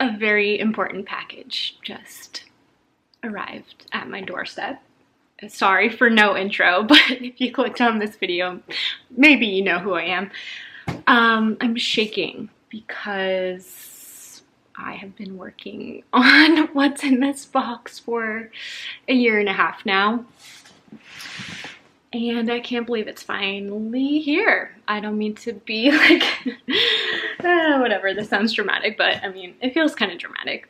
a very important package just arrived at my doorstep. Sorry for no intro, but if you clicked on this video, maybe you know who I am. I'm shaking because I have been working on what's in this box for a year and a half now. And I can't believe it's finally here. I don't mean to be like, whatever, this sounds dramatic, but I mean, it feels kind of dramatic.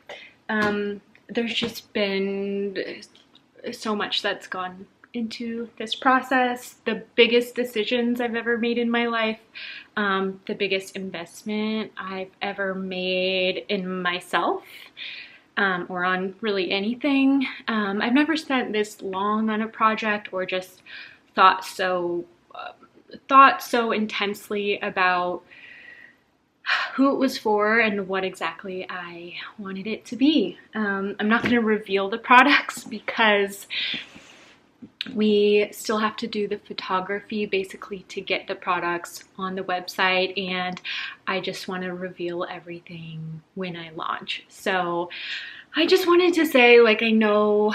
There's just been so much that's gone into this process. The biggest decisions I've ever made in my life, the biggest investment I've ever made in myself, or on really anything. I've never spent this long on a project or just thought so intensely about who it was for and what exactly I wanted it to be. I'm not going to reveal the products because we still have to do the photography basically to get the products on the website, and I just want to reveal everything when I launch. So I just wanted to say, like, I know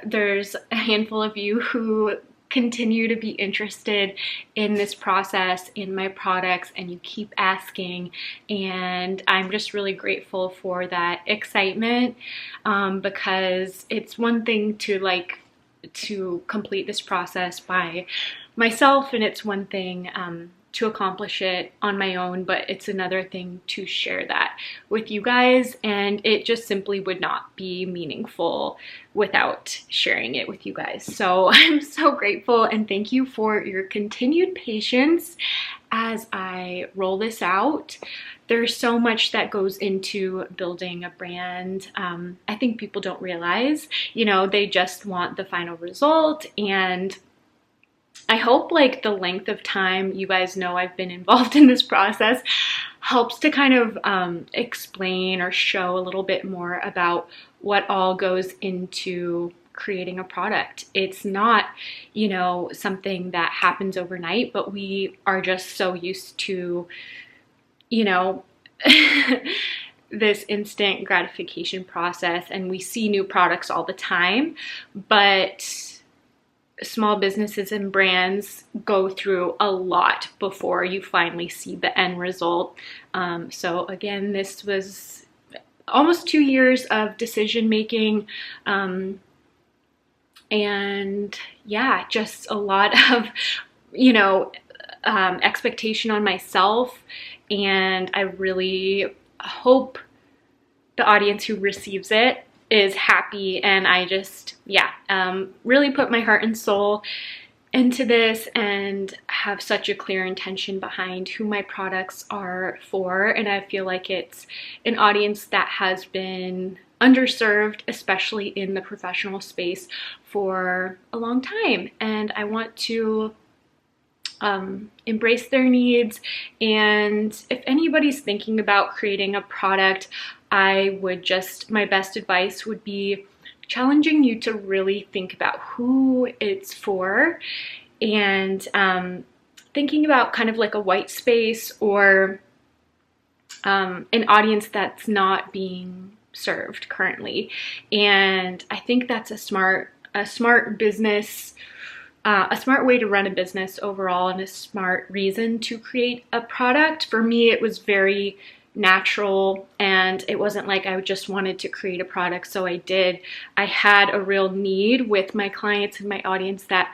there's a handful of you who continue to be interested in this process, in my products, and you keep asking, and I'm just really grateful for that excitement, because it's one thing to complete this process by myself, and it's one thing to accomplish it on my own, but it's another thing to share that with you guys, and it just simply would not be meaningful without sharing it with you guys. So I'm so grateful, and thank you for your continued patience as I roll this out. There's so much that goes into building a brand. I think people don't realize, they just want the final result, and I hope like the length of time you guys know I've been involved in this process helps to kind of explain or show a little bit more about what all goes into creating a product. It's not, something that happens overnight, but we are just so used to, this instant gratification process, and we see new products all the time, but small businesses and brands go through a lot before you finally see the end result. So again, this was almost 2 years of decision making, and yeah, just a lot of, expectation on myself, and I really hope the audience who receives it is happy, and I just, really put my heart and soul into this and have such a clear intention behind who my products are for, and I feel like it's an audience that has been underserved, especially in the professional space, for a long time, and I want to embrace their needs. And if anybody's thinking about creating a product, I would my best advice would be challenging you to really think about who it's for, and thinking about kind of like a white space or an audience that's not being served currently. And I think that's a smart business, a smart way to run a business overall, and a smart reason to create a product. For me, it was very natural, and it wasn't like I just wanted to create a product, so I did. I had a real need with my clients and my audience that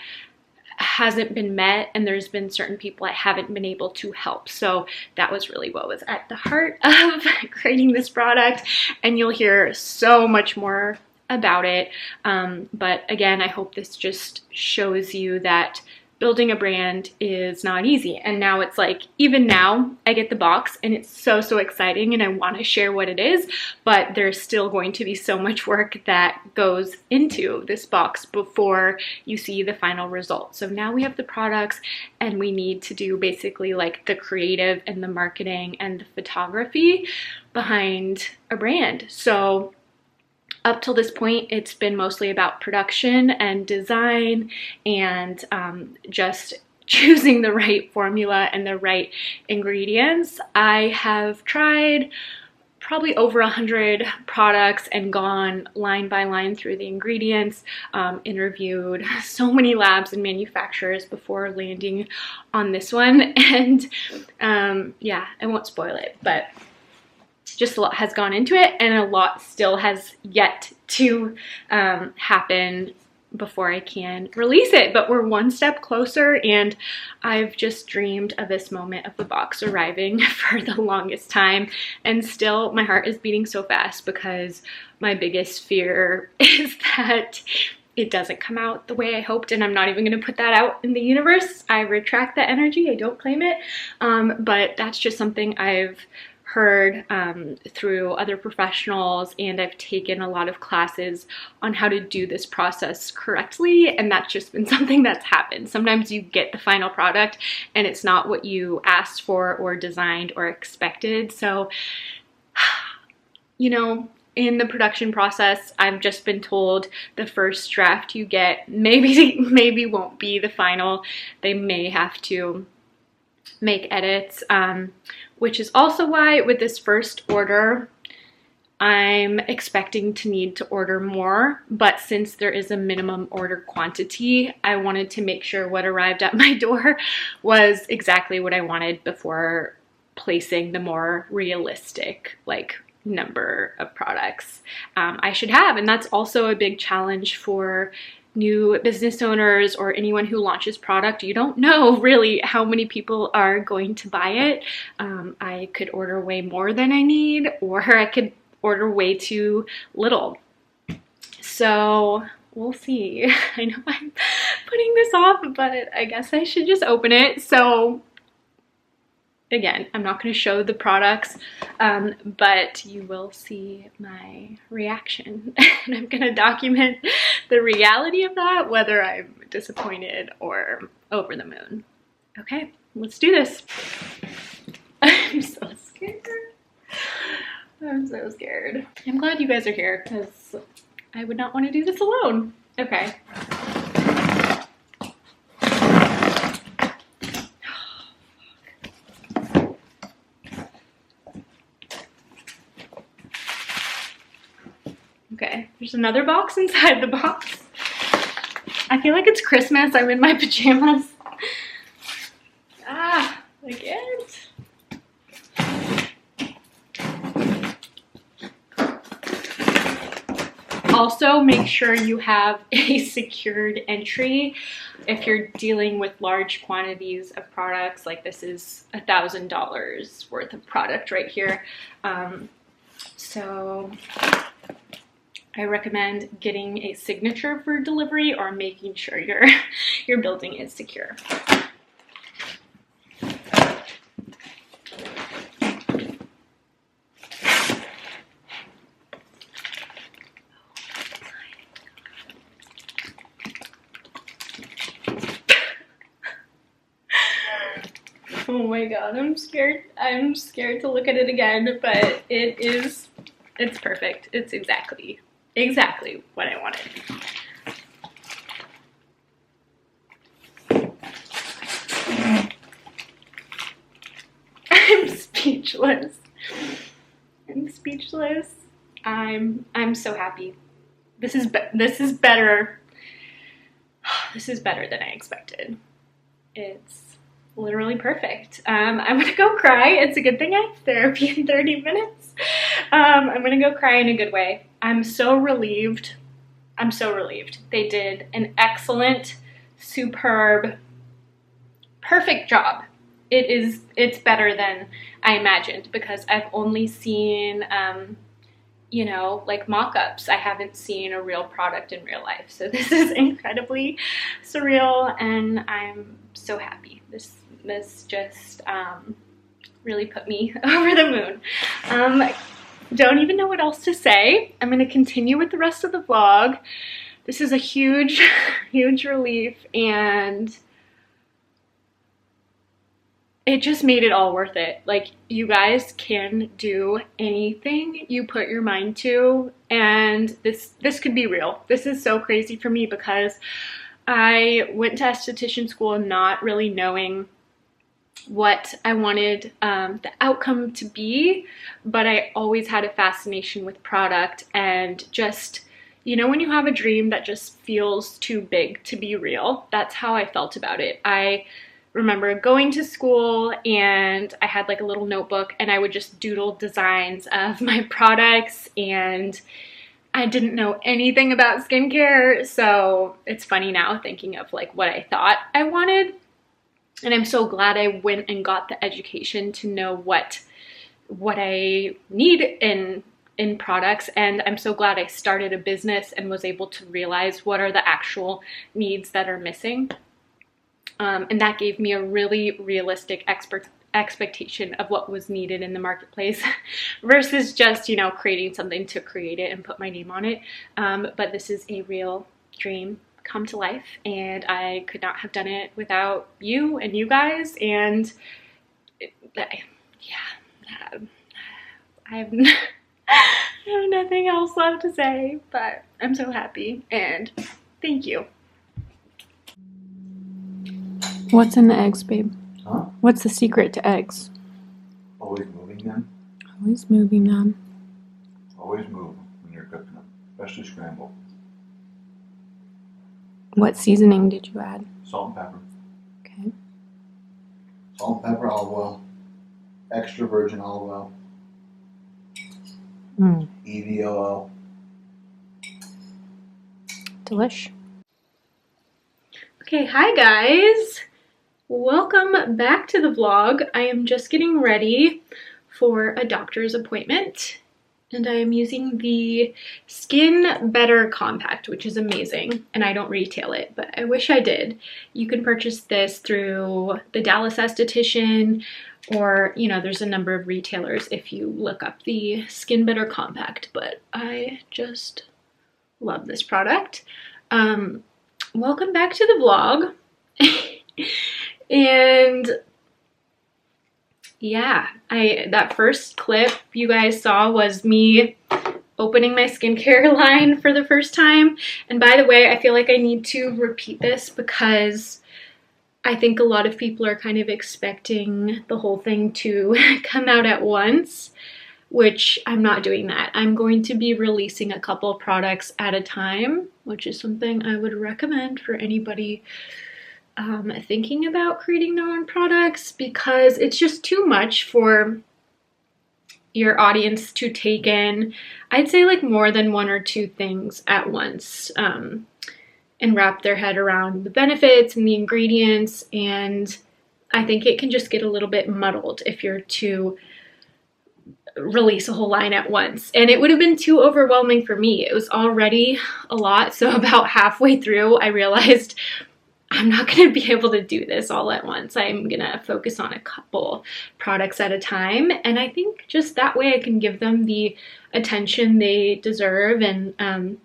hasn't been met, and there's been certain people I haven't been able to help. So that was really what was at the heart of creating this product, and you'll hear so much more about it. But again, I hope this just shows you that building a brand is not easy. And now it's like, even now I get the box and it's so exciting, and I want to share what it is, but there's still going to be so much work that goes into this box before you see the final result. So now we have the products, and we need to do basically like the creative and the marketing and the photography behind a brand. So up till this point, it's been mostly about production and design, and just choosing the right formula and the right ingredients. I have tried probably over 100 products and gone line by line through the ingredients, interviewed so many labs and manufacturers before landing on this one. And yeah, I won't spoil it, but just a lot has gone into it, and a lot still has yet to happen before I can release it, but we're one step closer, and I've just dreamed of this moment of the box arriving for the longest time, and still my heart is beating so fast because my biggest fear is that it doesn't come out the way I hoped, and I'm not even going to put that out in the universe. I retract that energy. I don't claim it, but that's just something I've heard through other professionals, and I've taken a lot of classes on how to do this process correctly, and that's just been something that's happened. Sometimes you get the final product and it's not what you asked for or designed or expected. So, you know, in the production process, I've just been told the first draft you get maybe won't be the final. They may have to make edits, which is also why with this first order, I'm expecting to need to order more, but since there is a minimum order quantity, I wanted to make sure what arrived at my door was exactly what I wanted before placing the more realistic, like, number of products I should have. And that's also a big challenge for new business owners or anyone who launches product. You don't know really how many people are going to buy it. I could order way more than I need, or I could order way too little. So we'll see. I know I'm putting this off, but I guess I should just open it. So again, I'm not going to show the products, but you will see my reaction, and I'm going to document the reality of that, whether I'm disappointed or over the moon. Okay, let's do this. I'm so scared. I'm so scared. I'm glad you guys are here because I would not want to do this alone. Okay. Okay, there's another box inside the box. I feel like it's Christmas. I'm in my pajamas. Ah, I can't. Also, make sure you have a secured entry if you're dealing with large quantities of products. Like this is $1,000 worth of product right here. So I recommend getting a signature for delivery or making sure your building is secure. Oh my god, I'm scared. I'm scared to look at it again, but it's perfect. It's exactly what I wanted. I'm speechless. I'm speechless. I'm so happy. This is better. This is better than I expected. It's literally perfect. I'm gonna go cry. It's a good thing I have therapy in 30 minutes. I'm gonna go cry in a good way. I'm so relieved. I'm so relieved. They did an excellent, superb, perfect job. It's better than I imagined because I've only seen, you know, like mock-ups. I haven't seen a real product in real life. So this is incredibly surreal, and I'm so happy. This just really put me over the moon. Don't even know what else to say. I'm going to continue with the rest of the vlog. This is a huge, huge relief, and it just made it all worth it. Like, you guys can do anything you put your mind to, and this could be real. This is so crazy for me because I went to esthetician school not really knowing what I wanted the outcome to be, but I always had a fascination with product and just, you know, when you have a dream that just feels too big to be real, that's how I felt about it. I remember going to school and I had like a little notebook and I would just doodle designs of my products, and I didn't know anything about skincare, so it's funny now thinking of like what I thought I wanted. And I'm so glad I went and got the education to know what I need in products, and I'm so glad I started a business and was able to realize what are the actual needs that are missing. And that gave me a really realistic expectation of what was needed in the marketplace versus just, you know, creating something to create it and put my name on it. But this is a real dream come to life, and I could not have done it without you and you guys. And yeah, I have nothing else left to say, but I'm so happy and thank you. What's in the eggs, babe? Huh? What's the secret to eggs? Always moving them. Always moving them. Always move when you're cooking them, especially scrambled. What seasoning did you add? Salt and pepper. Okay. Salt and pepper, olive oil. Extra virgin olive oil. EVOO. Delish. Okay, hi guys. Welcome back to the vlog. I am just getting ready for a doctor's appointment, and I am using the Skin Better Compact, which is amazing, and I don't retail it, but I wish I did. You can purchase this through the Dallas Esthetician, or, you know, there's a number of retailers if you look up the Skin Better Compact, but I just love this product. Welcome back to the vlog. And yeah, that first clip you guys saw was me opening my skincare line for the first time. And by the way, I feel like I need to repeat this because I think a lot of people are kind of expecting the whole thing to come out at once, which I'm not doing that. I'm going to be releasing a couple products at a time, which is something I would recommend for anybody thinking about creating their own products, because it's just too much for your audience to take in. I'd say like more than one or two things at once, and wrap their head around the benefits and the ingredients. And I think it can just get a little bit muddled if you're to release a whole line at once, and it would have been too overwhelming for me. It was already a lot, so about halfway through I realized I'm not going to be able to do this all at once. I'm going to focus on a couple products at a time, and I think just that way I can give them the attention they deserve and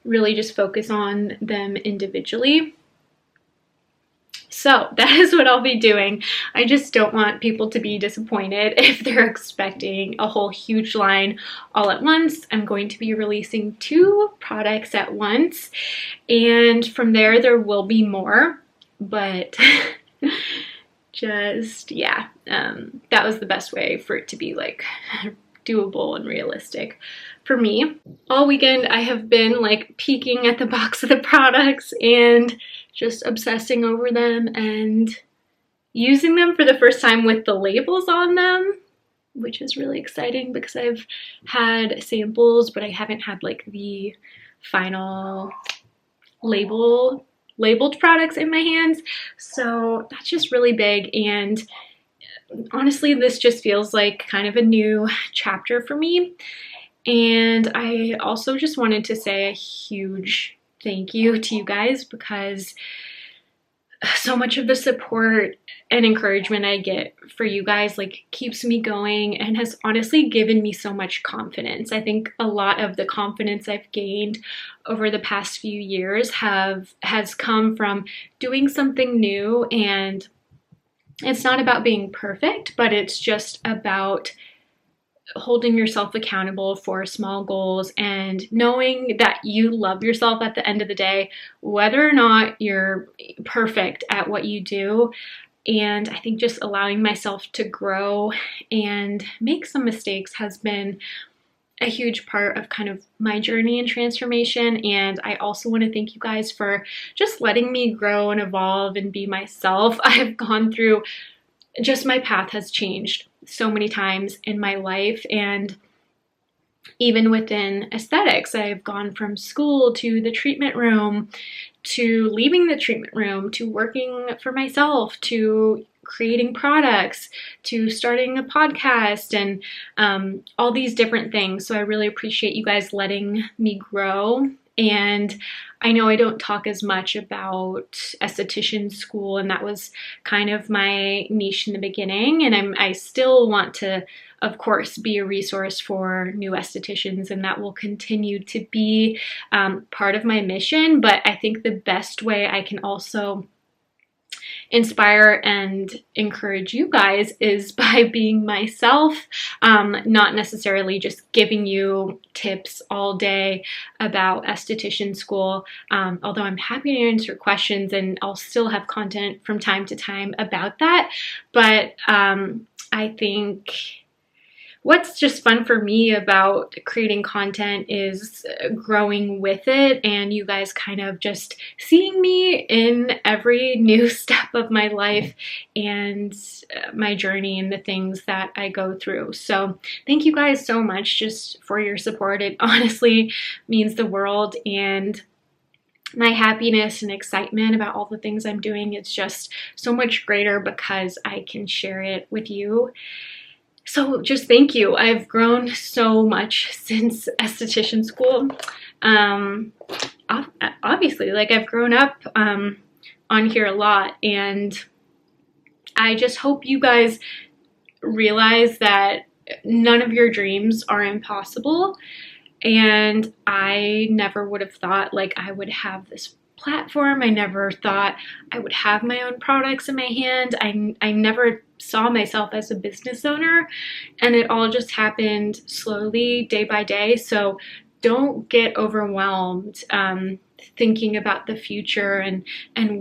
really just focus on them individually. So that is what I'll be doing. I just don't want people to be disappointed if they're expecting a whole huge line all at once. I'm going to be releasing 2 products at once, and from there will be more, but just, yeah, that was the best way for it to be like doable and realistic for me. All weekend I have been like peeking at the box of the products and just obsessing over them and using them for the first time with the labels on them, which is really exciting because I've had samples, but I haven't had like the final labeled products in my hands. So that's just really big, and honestly, this just feels like kind of a new chapter for me. And I also just wanted to say a huge thank you to you guys, because so much of the support and encouragement I get for you guys like keeps me going and has honestly given me so much confidence. I think a lot of the confidence I've gained over the past few years has come from doing something new, and it's not about being perfect, but it's just about holding yourself accountable for small goals and knowing that you love yourself at the end of the day, whether or not you're perfect at what you do. And I think just allowing myself to grow and make some mistakes has been a huge part of kind of my journey and transformation. And I also want to thank you guys for just letting me grow and evolve and be myself. I've gone through, just my path has changed so many times in my life, and even within aesthetics, I've gone from school to the treatment room, to leaving the treatment room, to working for myself, to creating products, to starting a podcast, and all these different things. So I really appreciate you guys letting me grow. And I know I don't talk as much about esthetician school, and that was kind of my niche in the beginning. And I still want to, of course, be a resource for new estheticians, and that will continue to be part of my mission. But I think the best way I can also inspire and encourage you guys is by being myself, not necessarily just giving you tips all day about esthetician school, although I'm happy to answer questions and I'll still have content from time to time about that. But I think what's just fun for me about creating content is growing with it, and you guys kind of just seeing me in every new step of my life and my journey and the things that I go through. So thank you guys so much just for your support. It honestly means the world, and my happiness and excitement about all the things I'm doing is just so much greater because I can share it with you. So just thank you. I've grown so much since esthetician school. Obviously, like, I've grown up on here a lot, and I just hope you guys realize that none of your dreams are impossible. And I never would have thought, like, I would have this platform. I never thought I would have my own products in my hand. I never saw myself as a business owner, and it all just happened slowly, day by day. So don't get overwhelmed thinking about the future and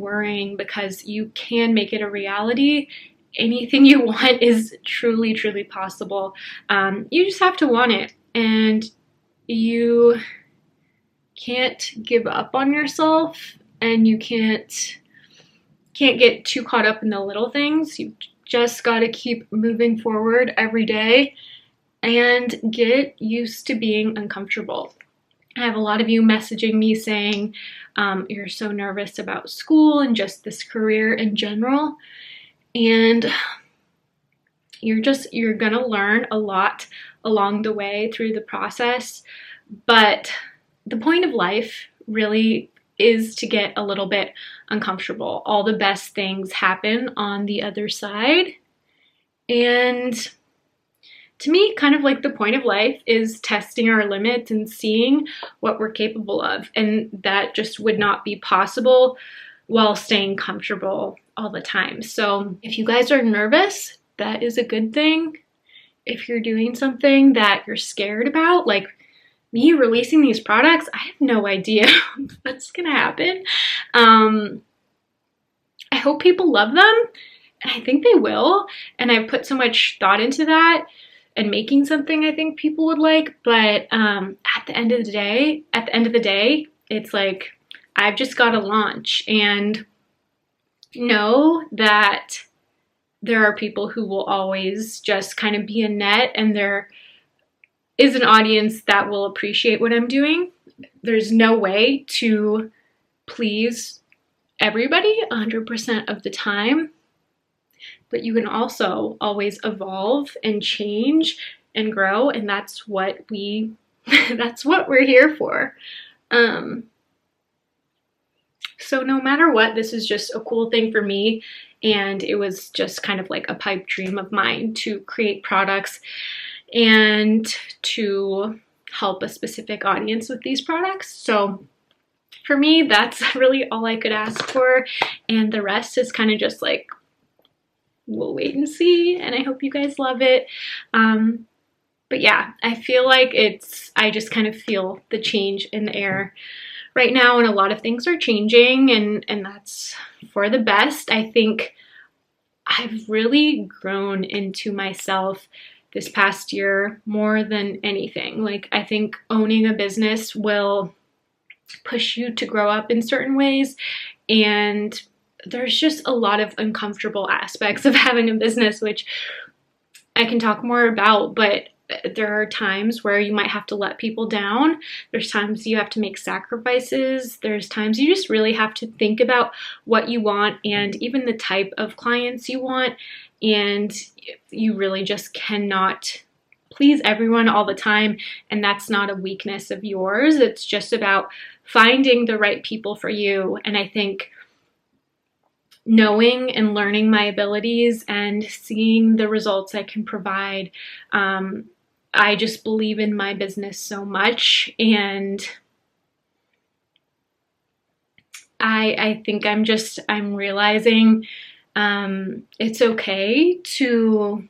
worrying, because you can make it a reality. Anything you want is truly, truly possible. You just have to want it, and you can't give up on yourself, and you can't get too caught up in the little things. You just got to keep moving forward every day and get used to being uncomfortable. I have a lot of you messaging me saying you're so nervous about school and just this career in general, and you're gonna learn a lot along the way through the process. But the point of life really is to get a little bit uncomfortable. All the best things happen on the other side. And to me, kind of like the point of life is testing our limits and seeing what we're capable of. And that just would not be possible while staying comfortable all the time. So if you guys are nervous, that is a good thing. If you're doing something that you're scared about, like me releasing these products, I have no idea what's gonna happen. I hope people love them, and I think they will. And I've put so much thought into that and making something I think people would like. But at the end of the day, it's like I've just got to launch and know that there are people who will always just kind of be a net, and there is an audience that will appreciate what I'm doing. There's no way to please everybody 100% of the time, but you can also always evolve and change and grow, and that's what we're here for. So no matter what, this is just a cool thing for me, and it was just kind of like a pipe dream of mine to create products and to help a specific audience with these products. So for me, that's really all I could ask for, and the rest is kind of just like, we'll wait and see, and I hope you guys love it. But yeah, I feel like I just kind of feel the change in the air right now, and a lot of things are changing, and that's for the best. I think I've really grown into myself this past year more than anything. Like, I think owning a business will push you to grow up in certain ways, and there's just a lot of uncomfortable aspects of having a business, which I can talk more about, but there are times where you might have to let people down. There's times you have to make sacrifices. There's times you just really have to think about what you want and even the type of clients you want. And you really just cannot please everyone all the time. And that's not a weakness of yours. It's just about finding the right people for you. And I think knowing and learning my abilities and seeing the results I can provide, I just believe in my business so much, and I think I'm realizing it's okay to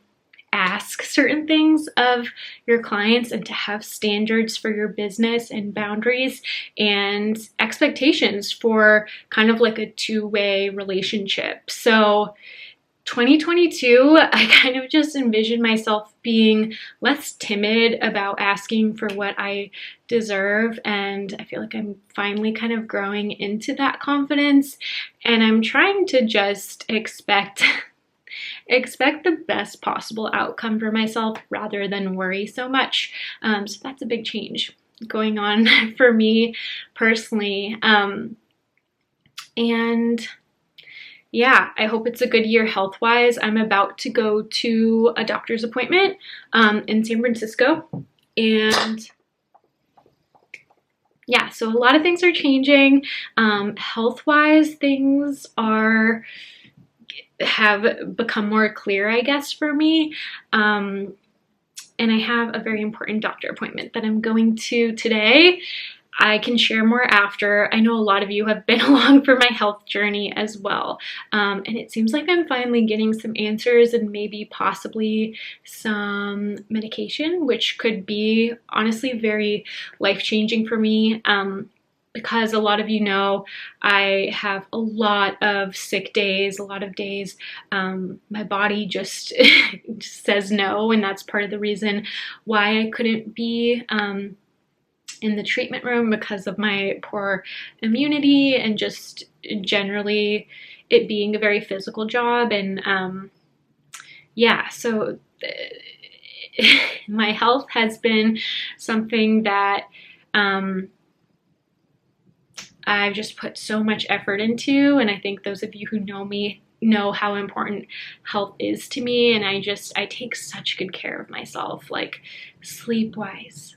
ask certain things of your clients and to have standards for your business and boundaries and expectations for kind of like a two-way relationship. So 2022, I kind of just envisioned myself being less timid about asking for what I deserve, and I feel like I'm finally kind of growing into that confidence, and I'm trying to just expect the best possible outcome for myself rather than worry so much. So that's a big change going on for me personally. And yeah, I hope it's a good year health-wise. I'm about to go to a doctor's appointment in San Francisco, and yeah, so a lot of things are changing. Health-wise, things have become more clear, I guess, for me. And I have a very important doctor appointment that I'm going to today. I can share more after. I know a lot of you have been along for my health journey as well. And it seems like I'm finally getting some answers and maybe possibly some medication, which could be honestly very life-changing for me. Because a lot of you know, I have a lot of sick days, a lot of days my body just says no, and that's part of the reason why I couldn't be in the treatment room, because of my poor immunity and just generally it being a very physical job. And yeah, so my health has been something that I've just put so much effort into, and I think those of you who know me know how important health is to me, and I take such good care of myself, like sleep-wise.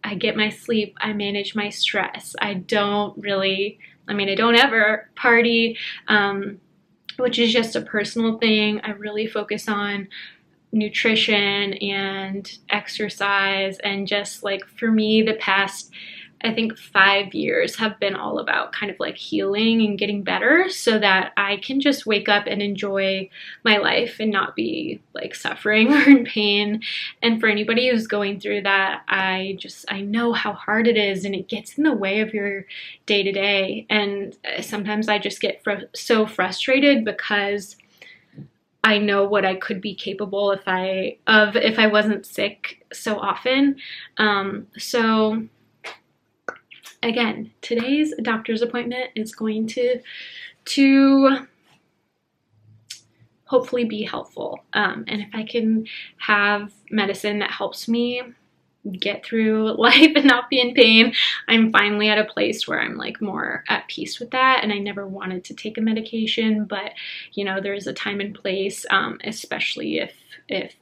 I get my sleep, I manage my stress. I don't ever party, which is just a personal thing. I really focus on nutrition and exercise, and just like for me, the past, I think 5 years have been all about kind of like healing and getting better so that I can just wake up and enjoy my life and not be like suffering or in pain. And for anybody who's going through that, I know how hard it is, and it gets in the way of your day to day. And sometimes I just get so frustrated because I know what I could be capable if I wasn't sick so often. So again, today's doctor's appointment is going to hopefully be helpful. And if I can have medicine that helps me get through life and not be in pain, I'm finally at a place where I'm like more at peace with that. And I never wanted to take a medication, but you know, there's a time and place, especially if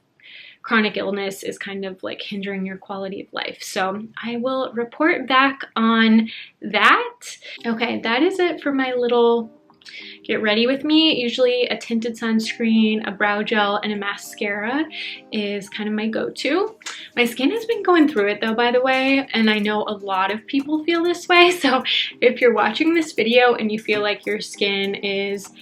chronic illness is kind of like hindering your quality of life. So I will report back on that. Okay, that is it for my little get ready with me. Usually a tinted sunscreen, a brow gel, and a mascara is kind of my go-to. My skin has been going through it though, by the way, and I know a lot of people feel this way. So if you're watching this video and you feel like your skin is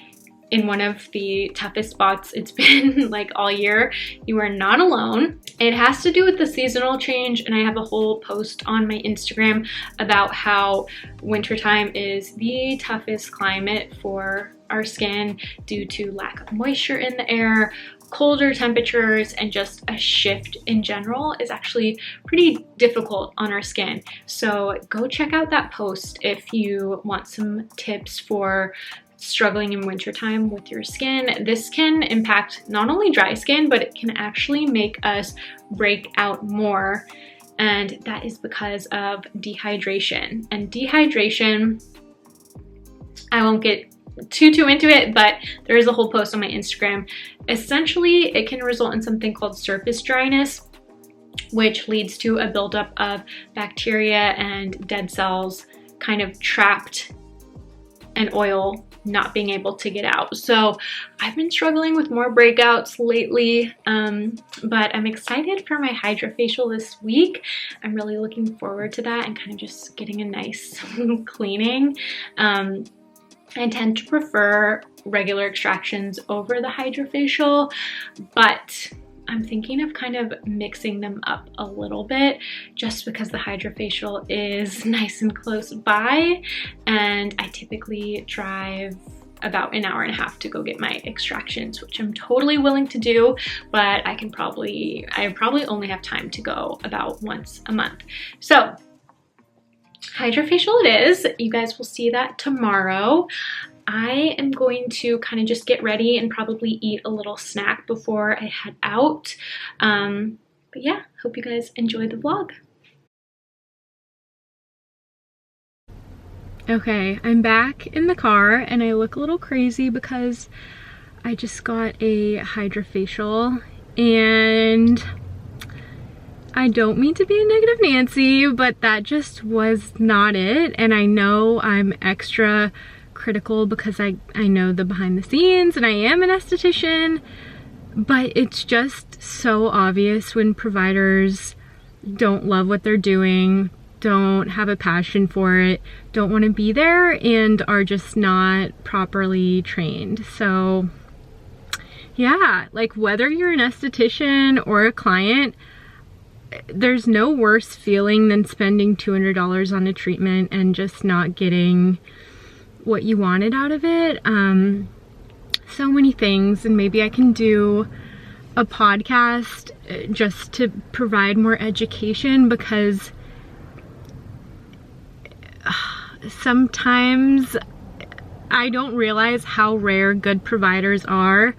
in one of the toughest spots it's been like all year, you are not alone. It has to do with the seasonal change, and I have a whole post on my Instagram about how wintertime is the toughest climate for our skin due to lack of moisture in the air, colder temperatures, and just a shift in general is actually pretty difficult on our skin. So go check out that post if you want some tips for struggling in wintertime with your skin. This can impact not only dry skin, but it can actually make us break out more. And that is because of dehydration. And dehydration, I won't get too into it, but there is a whole post on my Instagram. Essentially, it can result in something called surface dryness, which leads to a buildup of bacteria and dead cells kind of trapped and oil not being able to get out. So I've been struggling with more breakouts lately, but I'm excited for my hydrofacial this week. I'm really looking forward to that and kind of just getting a nice cleaning. I tend to prefer regular extractions over the hydrofacial, but I'm thinking of kind of mixing them up a little bit just because the hydrofacial is nice and close by, and I typically drive about an hour and a half to go get my extractions, which I'm totally willing to do, but I probably only have time to go about once a month. So hydrofacial it is. You guys will see that tomorrow. I am going to kind of just get ready and probably eat a little snack before I head out. But yeah, hope you guys enjoy the vlog. Okay, I'm back in the car and I look a little crazy because I just got a hydrofacial, and I don't mean to be a negative Nancy, but that just was not it. And I know I'm extra critical because I know the behind the scenes and I am an esthetician, but it's just so obvious when providers don't love what they're doing, don't have a passion for it, don't want to be there, and are just not properly trained. So yeah, like whether you're an esthetician or a client, there's no worse feeling than spending $200 on a treatment and just not getting what you wanted out of it. So many things, and maybe I can do a podcast just to provide more education, because sometimes I don't realize how rare good providers are.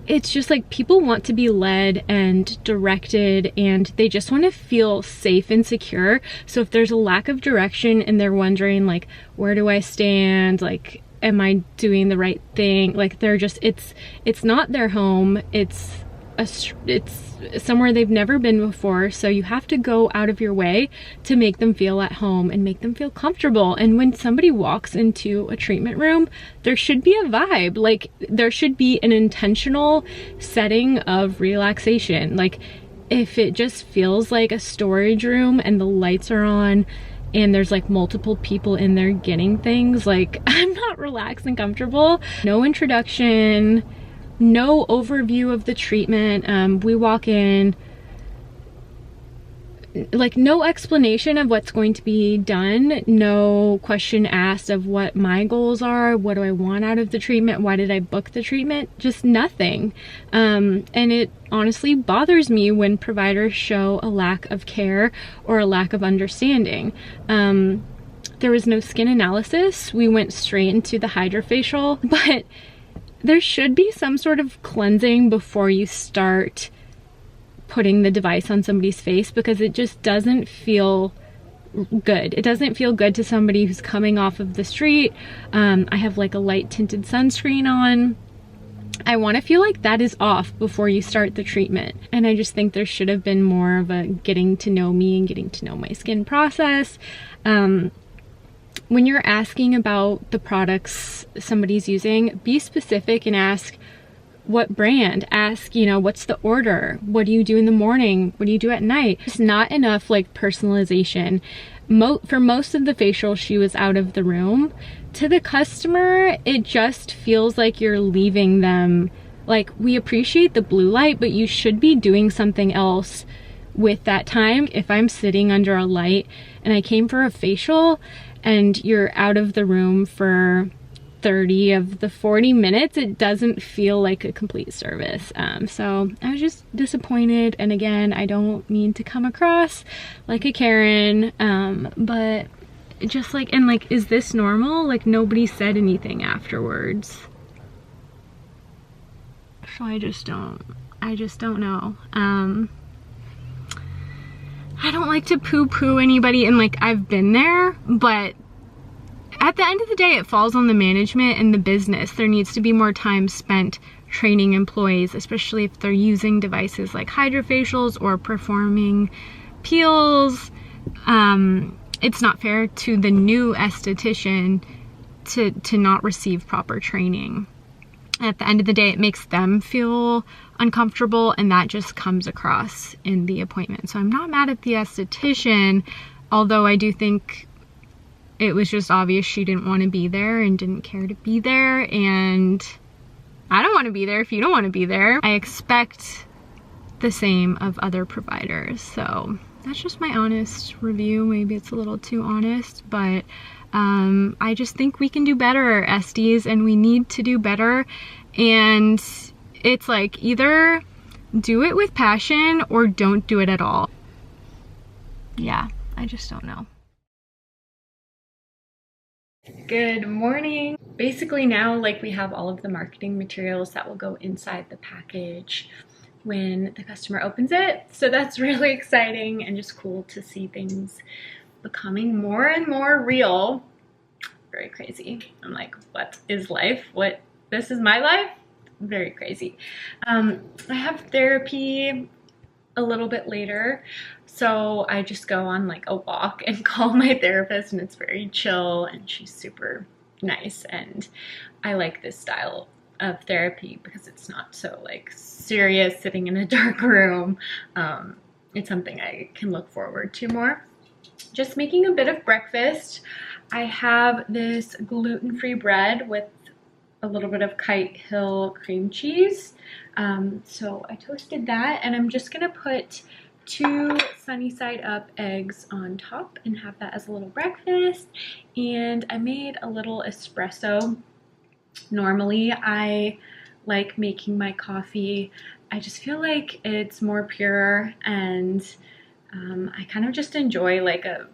It's just like people want to be led and directed, and they just want to feel safe and secure. So if there's a lack of direction and they're wondering like, where do I stand? Like, am I doing the right thing? Like, they're just, it's not their home. It's somewhere they've never been before. So you have to go out of your way to make them feel at home and make them feel comfortable. And when somebody walks into a treatment room, there should be a vibe. Like, there should be an intentional setting of relaxation. Like, if it just feels like a storage room and the lights are on and there's like multiple people in there getting things, like, I'm not relaxed and comfortable. No introduction, no overview of the treatment. We walk in, like, no explanation of what's going to be done, no question asked of what my goals are, what do I want out of the treatment, why did I book the treatment, just nothing. And it honestly bothers me when providers show a lack of care or a lack of understanding. There was no skin analysis. We went straight into the hydrofacial, but there should be some sort of cleansing before you start putting the device on somebody's face, because it just doesn't feel good. It doesn't feel good to somebody who's coming off of the street. I have like a light tinted sunscreen on. I want to feel like that is off before you start the treatment. And I just think there should have been more of a getting to know me and getting to know my skin process. When you're asking about the products somebody's using, be specific and ask what brand. Ask, you know, what's the order? What do you do in the morning? What do you do at night? It's not enough like personalization. For most of the facial, she was out of the room. To the customer, it just feels like you're leaving them. Like, we appreciate the blue light, but you should be doing something else with that time. If I'm sitting under a light and I came for a facial and you're out of the room for 30 of the 40 minutes, it doesn't feel like a complete service. So I was just disappointed. And again, I don't mean to come across like a Karen, but just like, and like, is this normal? Like, nobody said anything afterwards. So I just don't know. I don't like to poo-poo anybody, and like, I've been there, but at the end of the day, it falls on the management and the business. There needs to be more time spent training employees, especially if they're using devices like hydrofacials or performing peels. It's not fair to the new esthetician to not receive proper training. At the end of the day, it makes them feel uncomfortable, and that just comes across in the appointment. So I'm not mad at the esthetician, although I do think it was just obvious she didn't want to be there and didn't care to be there, and I don't want to be there if you don't want to be there. I expect the same of other providers, so that's just my honest review. Maybe it's a little too honest, but I just think we can do better, SDs, and we need to do better. And it's like, either do it with passion or don't do it at all. Yeah, I just don't know. Good morning. Basically now, like, we have all of the marketing materials that will go inside the package when the customer opens it. So that's really exciting and just cool to see things becoming more and more real. Very crazy. I'm like, what is life? This is my life? Very crazy. I have therapy a little bit later, so I just go on like a walk and call my therapist, and it's very chill, and she's super nice, and I like this style of therapy because it's not so like serious sitting in a dark room. It's something I can look forward to more. Just making a bit of breakfast. I have this gluten-free bread with a little bit of Kite Hill cream cheese. So I toasted that, and I'm just gonna put 2 sunny side up eggs on top and have that as a little breakfast. And I made a little espresso. Normally I like making my coffee. I just feel like it's more pure, and I kind of just enjoy like a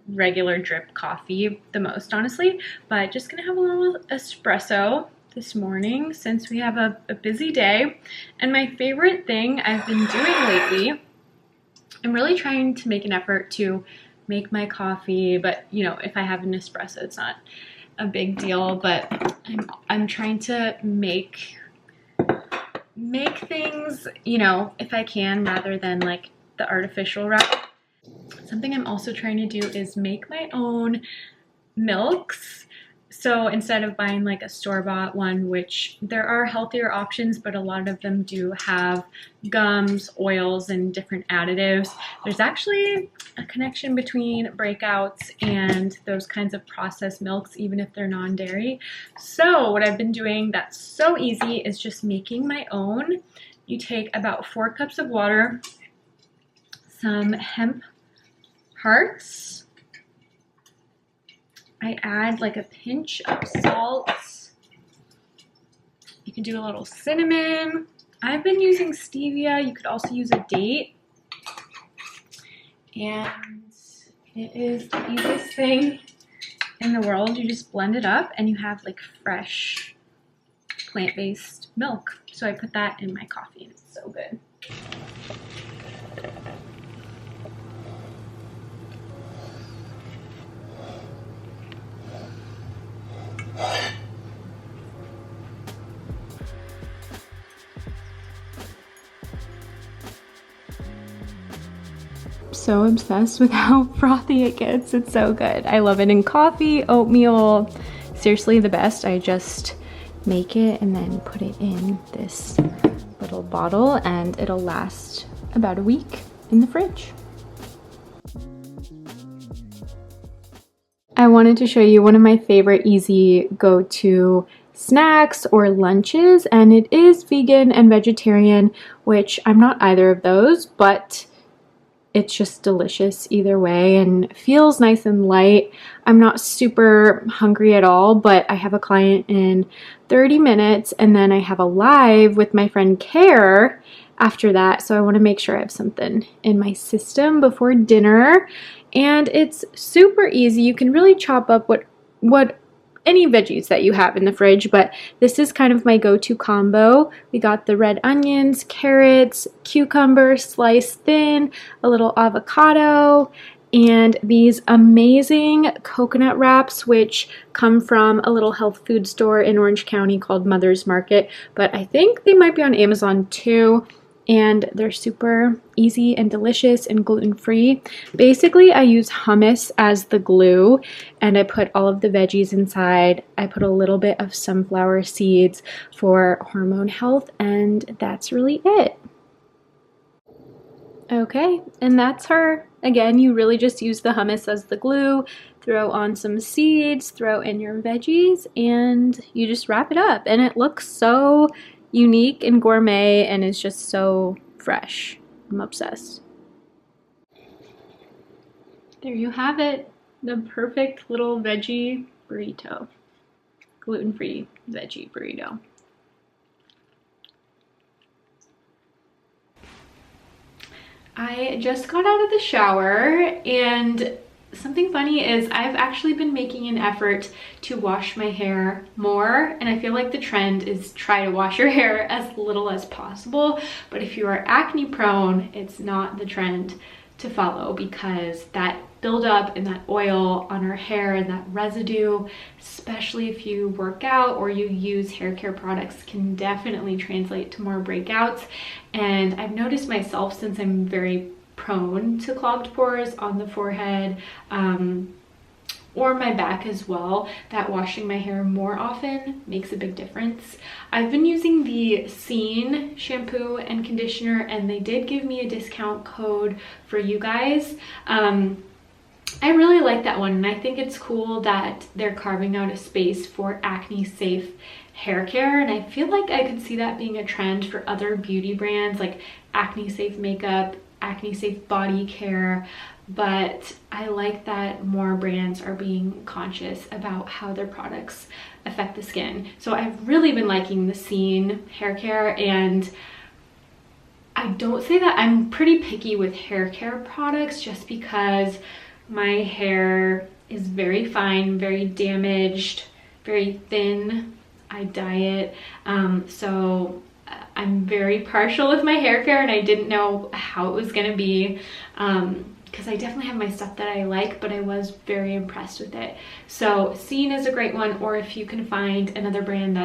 regular drip coffee the most, honestly. But just gonna have a little espresso this morning since we have a busy day. And my favorite thing I've been doing lately, I'm really trying to make an effort to make my coffee, but you know, if I have an espresso, it's not a big deal, but I'm trying to make things, you know, if I can, rather than like the artificial route. Something I'm also trying to do is make my own milks. So instead of buying like a store-bought one, which there are healthier options, but a lot of them do have gums, oils, and different additives, there's actually a connection between breakouts and those kinds of processed milks, even if they're non-dairy. So what I've been doing that's so easy is just making my own. You take about 4 cups of water, some hemp hearts. I add like a pinch of salt. You can do a little cinnamon. I've been using stevia. You could also use a date. And it is the easiest thing in the world. You just blend it up and you have like fresh plant-based milk. So I put that in my coffee and it's so good. So obsessed with how frothy it gets. It's so good. I love it in coffee, oatmeal, seriously the best. I just make it and then put it in this little bottle and it'll last about a week in the fridge. I wanted to show you one of my favorite easy go-to snacks or lunches, and it is vegan and vegetarian, which I'm not either of those, but it's just delicious either way and feels nice and light. I'm not super hungry at all, but I have a client in 30 minutes and then I have a live with my friend Care after that. So I want to make sure I have something in my system before dinner. And it's super easy. You can really chop up what any veggies that you have in the fridge, but this is kind of my go-to combo. We got the red onions, carrots, cucumber sliced thin, a little avocado, and these amazing coconut wraps, which come from a little health food store in Orange County called Mother's Market, but I think they might be on Amazon too. And they're super easy and delicious and gluten-free. Basically, I use hummus as the glue, and I put all of the veggies inside. I put a little bit of sunflower seeds for hormone health, and that's really it. Okay, and that's her. Again, you really just use the hummus as the glue, throw on some seeds, throw in your veggies, and you just wrap it up. And it looks so unique and gourmet and is just so fresh. I'm obsessed. There you have it, the perfect little veggie burrito, gluten-free veggie burrito. I just got out of the shower, and something funny is I've actually been making an effort to wash my hair more, and I feel like the trend is try to wash your hair as little as possible. But if you are acne prone, it's not the trend to follow, because that buildup and that oil on our hair and that residue, especially if you work out or you use hair care products, can definitely translate to more breakouts. And I've noticed myself, since I'm very prone to clogged pores on the forehead or my back as well, that washing my hair more often makes a big difference. I've been using the Scene shampoo and conditioner, and they did give me a discount code for you guys. I really like that one, and I think it's cool that they're carving out a space for acne safe hair care, and I feel like I could see that being a trend for other beauty brands, like acne safe makeup, acne safe body care. But I like that more brands are being conscious about how their products affect the skin. So I've really been liking the Scene hair care, and I don't say that I'm pretty picky with hair care products just because my hair is very fine, very damaged, very thin. I dye it, so I'm very partial with my hair care, and I didn't know how it was gonna be, because I definitely have my stuff that I like, but I was very impressed with it. So Scene is a great one, or if you can find another brand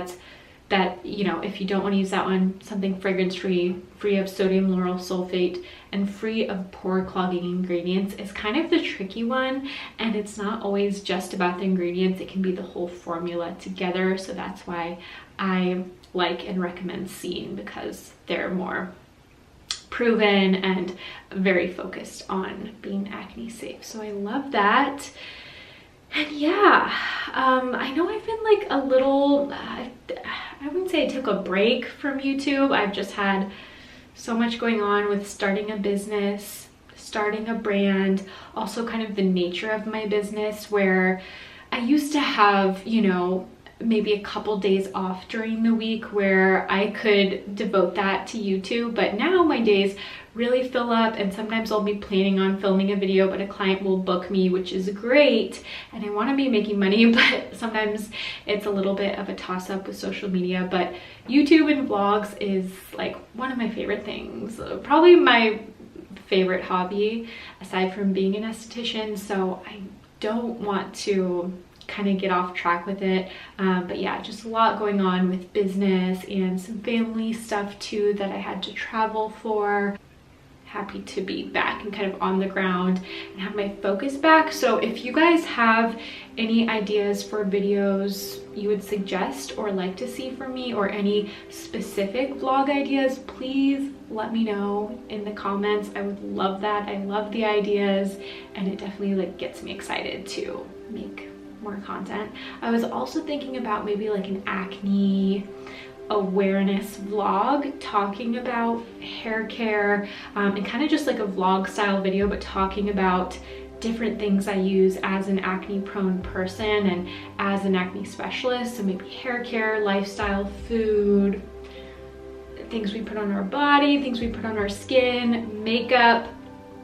that, you know, if you don't want to use that one, something fragrance free, free of sodium lauryl sulfate, and free of pore clogging ingredients is kind of the tricky one. And it's not always just about the ingredients, it can be the whole formula together. So that's why I like and recommend Scene, because they're more proven and very focused on being acne safe. So I love that. And yeah, I know I've been like a little, I wouldn't say I took a break from YouTube. I've just had so much going on with starting a business, starting a brand, also kind of the nature of my business, where I used to have, you know, maybe a couple days off during the week where I could devote that to YouTube, but now my days really fill up, and sometimes I'll be planning on filming a video, but a client will book me, which is great, and I want to be making money, but sometimes it's a little bit of a toss-up with social media. But YouTube and vlogs is like one of my favorite things, probably my favorite hobby aside from being an esthetician, so I don't want to kind of get off track with it. But yeah, just a lot going on with business and some family stuff too that I had to travel for. Happy to be back and kind of on the ground and have my focus back. So if you guys have any ideas for videos you would suggest or like to see from me, or any specific vlog ideas, please let me know in the comments. I would love that. I love the ideas, and it definitely like gets me excited to make more content. I was also thinking about maybe like an acne awareness vlog talking about hair care, and kind of just like a vlog style video, but talking about different things I use as an acne prone person and as an acne specialist. So maybe hair care, lifestyle, food, things we put on our body, things we put on our skin, makeup.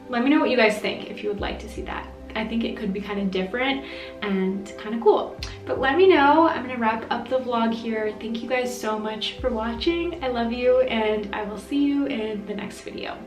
Let me know what you guys think if you would like to see that. I think it could be kind of different and kind of cool. But let me know. I'm gonna wrap up the vlog here. Thank you guys so much for watching. I love you, and I will see you in the next video.